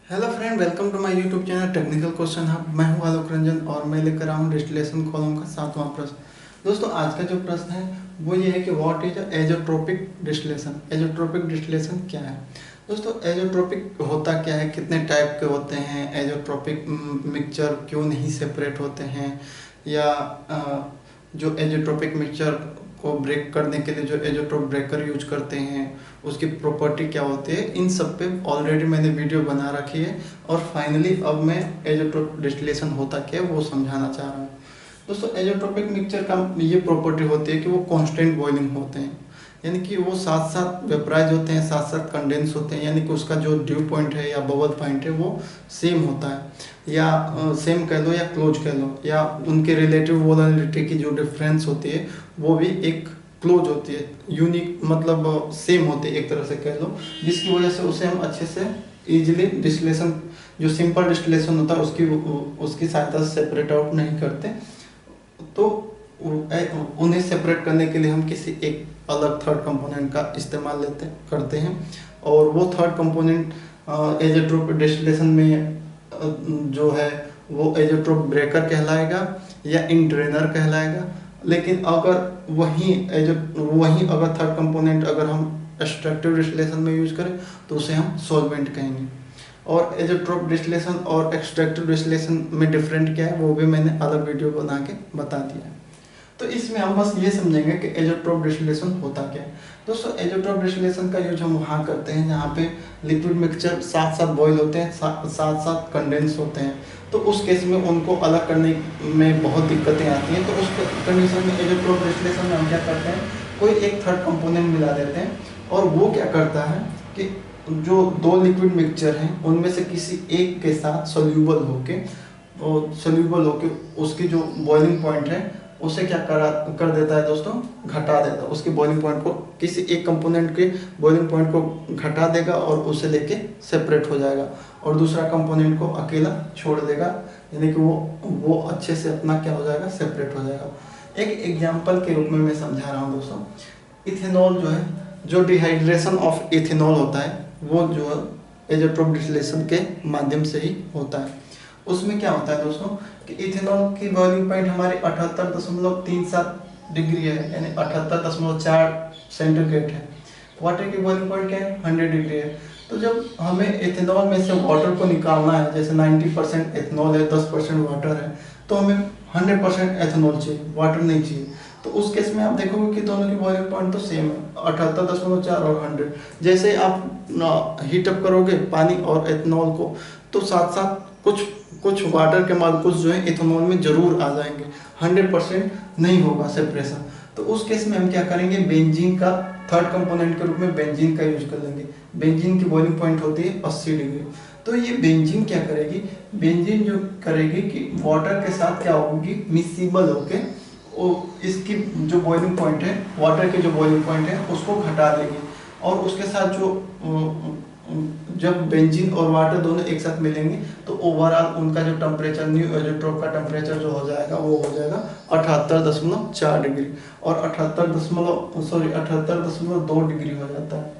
Hello friend, welcome to my YouTube channel technical question hub. मैं हूं आलोक रंजन और मैं लेकर आया हूं डिस्टिलेशन कॉलम का 7वां प्रश्न। दोस्तों, आज का जो प्रश्न है वो ये है कि what is azeotropic distillation. Azeotropic distillation क्या है? दोस्तों, एजोट्रोपिक होता क्या है, कितने टाइप के होते हैं, एजोट्रोपिक मिक्सचर क्यों नहीं सेपरेट होते हैं, या जो एजोट्रोपिक मिक्सचर को ब्रेक करने के लिए जो एजोट्रोप ब्रेकर यूज करते हैं उसकी प्रॉपर्टी क्या होती है, इन सब पे ऑलरेडी मैंने वीडियो बना रखी है। और फाइनली अब मैं एजोट्रोप डिस्टिलेशन होता क्या है वो समझाना चाह रहा हूँ। दोस्तों, एजोट्रोपिक मिक्सचर का ये प्रॉपर्टी होती है कि वो कांस्टेंट बॉइलिंग होते हैं, यानी कि वो साथ साथ वेपराइज होते हैं, साथ साथ कंडेंस होते हैं, यानी कि उसका जो ड्यू पॉइंट है या बबल पॉइंट है वो सेम होता है, या सेम कह लो या क्लोज कह लो, या उनके रिलेटिव वोलेटिलिटी की जो डिफरेंस होती है वो भी एक क्लोज होती है, यूनिक मतलब सेम होती है एक तरह से कह लो, जिसकी वजह से उसे हम अच्छे से इजीली डिस्टिलेशन, जो सिंपल डिस्टिलेशन होता है उसकी सहायता से सेपरेट आउट नहीं करते। तो उन्हें सेपरेट करने के लिए हम किसी एक अलग थर्ड कंपोनेंट का इस्तेमाल करते हैं, और वो थर्ड कंपोनेंट एजोट्रोप डिस्टिलेशन में जो है वो एजोट्रोप ब्रेकर कहलाएगा या इंट्रेनर कहलाएगा। लेकिन अगर वही अगर थर्ड कंपोनेंट अगर हम एक्सट्रैक्टिव डिस्टिलेशन में यूज करें तो उसे हम सॉल्वेंट कहेंगे। और एजोट्रोप डिस्टिलेशन और एक्सट्रैक्टिव डिस्टिलेशन में डिफरेंट क्या है वो भी मैंने अलग वीडियो बना के बता दिया है। तो इसमें हम बस ये समझेंगे कि एजोट्रोप डिस्टिलेशन होता क्या है। दोस्तों, एजोट्रोप डिस्टिलेशन का यूज हम वहाँ करते हैं जहाँ पे लिक्विड मिक्सचर साथ साथ बॉयल होते हैं, साथ साथ कंडेंस होते हैं। तो उस केस में उनको अलग करने में बहुत दिक्कतें आती हैं। तो उस कंडीशन में एजोट्रोप डिस्टिलेशन में हम क्या करते हैं, कोई एक थर्ड कंपोनेंट मिला देते हैं, और वो क्या करता है कि जो दो लिक्विड मिक्सचर हैं उनमें से किसी एक के साथ सोल्यूबल होके उसकी जो बॉइलिंग पॉइंट है उसे क्या कर देता है दोस्तों, घटा देता है। उसके बॉइलिंग पॉइंट को, किसी एक कंपोनेंट के बॉइलिंग पॉइंट को घटा देगा और उसे लेके सेपरेट हो जाएगा, और दूसरा कंपोनेंट को अकेला छोड़ देगा, यानी कि वो अच्छे से अपना क्या हो जाएगा, सेपरेट हो जाएगा। एक एग्जाम्पल के रूप में मैं समझा रहा हूँ दोस्तों। इथेनॉल जो है, जो डिहाइड्रेशन ऑफ इथेनॉल होता है वो जो एजोट्रोप डिस्टिलेशन के माध्यम से ही होता है। उसमें क्या होता है दोस्तों कि इथेनॉल की बॉइलिंग पॉइंट हमारे 78.37 डिग्री है, यानी 78.4 सेंटीग्रेड है। वाटर की बॉइलिंग पॉइंट क्या है, 100 डिग्री है। तो जब हमें इथेनॉल में से वाटर को निकालना है, जैसे 90% इथेनॉल है, 10% वाटर है, तो हमें 100% इथेनॉल चाहिए, वाटर नहीं चाहिए। तो उस केस में आप देखोगे कि दोनों की बॉइलिंग पॉइंट तो सेम है, 78.4 और 100। जैसे आप हीटअप करोगे पानी और इथेनॉल को, तो साथ साथ कुछ वाटर के मॉलिक्यूल्स जो है इथेनॉल में जरूर आ जाएंगे, 100% नहीं होगा सेपरेशन। तो उस केस में हम क्या करेंगे, बेंजीन का थर्ड कंपोनेंट के रूप में बेंजीन का यूज कर लेंगे। बेंजीन की बॉइलिंग पॉइंट होती है 80 डिग्री। तो ये बेंजीन क्या करेगी, बेंजीन जो करेगी कि वाटर के साथ क्या होगी, मिसिबल होके इसकी जो बॉइलिंग पॉइंट है, वाटर के जो बॉइलिंग पॉइंट है उसको घटा देगी, और उसके साथ जो जब बेंजीन और वाटर दोनों एक साथ मिलेंगे तो ओवरऑल उनका जो टेम्परेचर, न्यू एजोट्रोप का टेम्परेचर जो हो जाएगा वो हो जाएगा 78.4 डिग्री, और 78.2 डिग्री हो जाता है।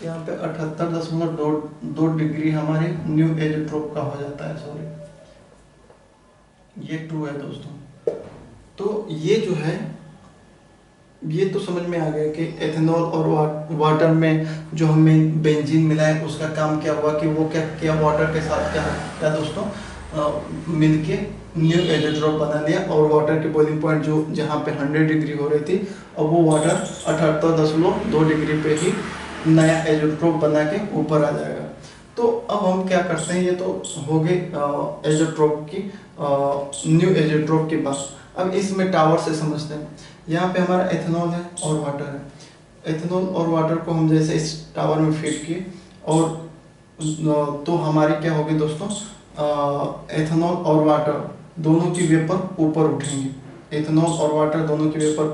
यहाँ पे 78.2 डिग्री हमारे न्यू एजोट्रोप का हो जाता है, सॉरी ये ट्रू है दोस्तों। तो ये जो है, ये तो समझ में आ गया कि एथेनॉल और वाटर में जो हमें बेंजीन मिला है उसका काम क्या हुआ कि वो क्या किया, वाटर के साथ क्या दोस्तों मिलके न्यू एजोट्रोप बना लिया, और वाटर की बॉइलिंग पॉइंट जो जहाँ पे 100 डिग्री हो रही थी, अब वो वाटर 78.2 डिग्री पे ही नया एजोट्रोप बना के ऊपर आ जाएगा। तो अब हम क्या करते हैं, ये तो हो गई एजोट्रोप की, न्यू एजोट्रोप की बात। अब इसमें टावर से समझते हैं। यहाँ पे हमारा एथेनॉल है और वाटर है। एथेनॉल और वाटर को हम जैसे इस टावर में फिट किए, और तो हमारी क्या होगी दोस्तों, एथेनॉल और वाटर दोनों की वेपर ऊपर उठेंगी। एथेनॉल और वाटर दोनों की वेपर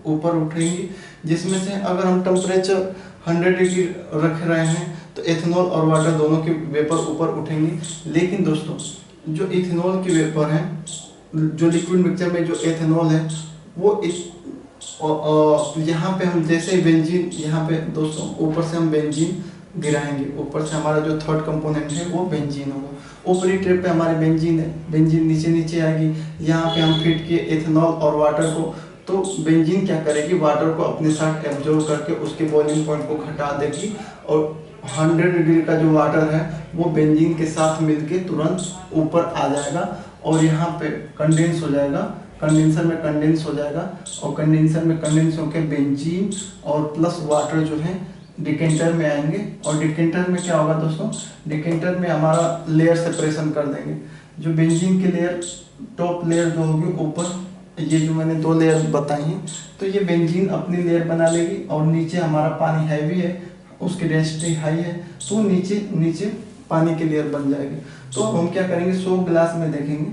ऊपर उठेंगी, जिसमें से अगर हम टेम्परेचर 100 डिग्री रख रहे हैं तो एथेनॉल और वाटर दोनों की वेपर ऊपर उठेंगी। लेकिन दोस्तों, जो इथेनॉल की वेपर है, जो लिक्विड मिक्सचर में जो एथेनॉल है वो यहाँ पे हम जैसे बेंजीन, यहाँ पे दोस्तों ऊपर से हम बेंजीन गिराएंगे। ऊपर से हमारा जो थर्ड कंपोनेंट है वो बेंजीन होगा। ऊपरी ट्रिप पे हमारे बेंजीन है, बेंजीन नीचे नीचे आएगी। यहाँ पे हम फिट किए एथेनॉल और वाटर को, तो बेंजीन क्या करेगी, वाटर को अपने साथ एब्जॉर्ब करके उसके बॉइलिंग पॉइंट को घटा देगी और 100 डिग्री का जो वाटर है वो बेंजीन के साथ मिलके तुरंत ऊपर आ जाएगा और यहाँ पे कंडेंस हो जाएगा, कंडेंसर में कंडेंस हो जाएगा और कंडेंसर में कंडेंस होकर बेंजीन और प्लस वाटर जो है डिकेंटर में आएंगे। और डिकेंटर में क्या होगा दोस्तों, डिकेंटर में हमारा लेयर सेपरेशन कर देंगे। जो बेंजीन की लेयर, टॉप लेयर जो होगी ऊपर, ये जो मैंने 2 लेयर बताई हैं, तो ये बेंजीन अपनी लेयर बना लेगी और नीचे हमारा पानी हैवी है, उसकी डेंसिटी हाई है, तो नीचे नीचे पानी की लेयर बन जाएगी। तो अब हम क्या करेंगे, 100 ग्लास में देखेंगे,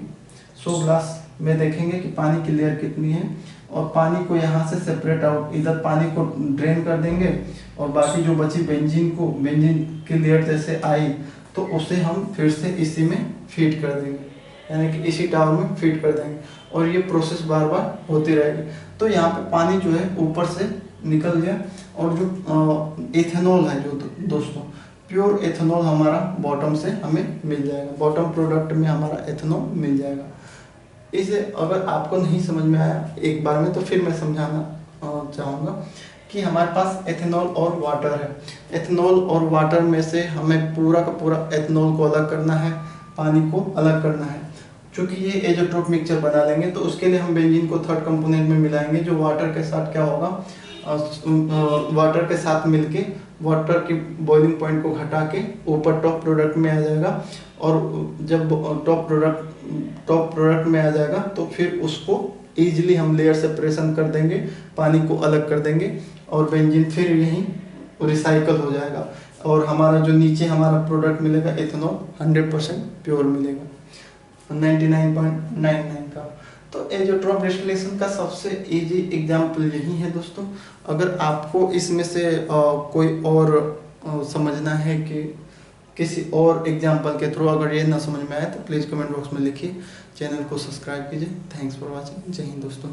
100 ग्लास में देखेंगे कि पानी की लेयर कितनी है और पानी को यहाँ से सेपरेट आउट, इधर पानी को ड्रेन कर देंगे और बाकी जो बची बेंजीन को, बेंजीन की लेयर जैसे आई तो उसे हम फिर से इसी में फीड कर देंगे, यानी कि इसी टावर में फीड कर देंगे और ये प्रोसेस बार बार होती रहेगी। तो यहाँ पे पानी जो है ऊपर से निकल गया और जो एथेनॉल है जो दोस्तों, प्योर एथेनॉल हमारा बॉटम से हमें मिल जाएगा, बॉटम प्रोडक्ट में हमारा एथेनॉल मिल जाएगा। इसे अगर आपको नहीं समझ में आया एक बार में तो फिर मैं समझाना चाहूँगा कि हमारे पास एथेनॉल और वाटर है। एथेनॉल और वाटर में से हमें पूरा का पूरा एथेनॉल को अलग करना है, पानी को अलग करना है। चूँकि ये एजोट्रोप मिक्सचर बना लेंगे तो उसके लिए हम बेंजीन को थर्ड कंपोनेंट में मिलाएंगे, जो वाटर के साथ क्या होगा, वाटर के साथ मिलके वाटर की बॉइलिंग पॉइंट को घटा के ऊपर टॉप प्रोडक्ट में आ जाएगा और जब टॉप प्रोडक्ट में आ जाएगा तो फिर उसको ईजिली हम लेयर सेपरेशन कर देंगे, पानी को अलग कर देंगे और बेंजीन फिर यहीं रिसाइकल हो जाएगा और हमारा जो नीचे हमारा प्रोडक्ट मिलेगा एथेनॉल 100% प्योर मिलेगा, 99.99 का। तो एजोट्रोप डिस्टिलेशन का सबसे इजी एग्जाम्पल यही है दोस्तों। अगर आपको इसमें से कोई और समझना है कि किसी और एग्जाम्पल के थ्रू अगर ये ना समझ में आए तो प्लीज़ कमेंट बॉक्स में लिखिए, चैनल को सब्सक्राइब कीजिए। Thanks for watching. जय हिंद दोस्तों।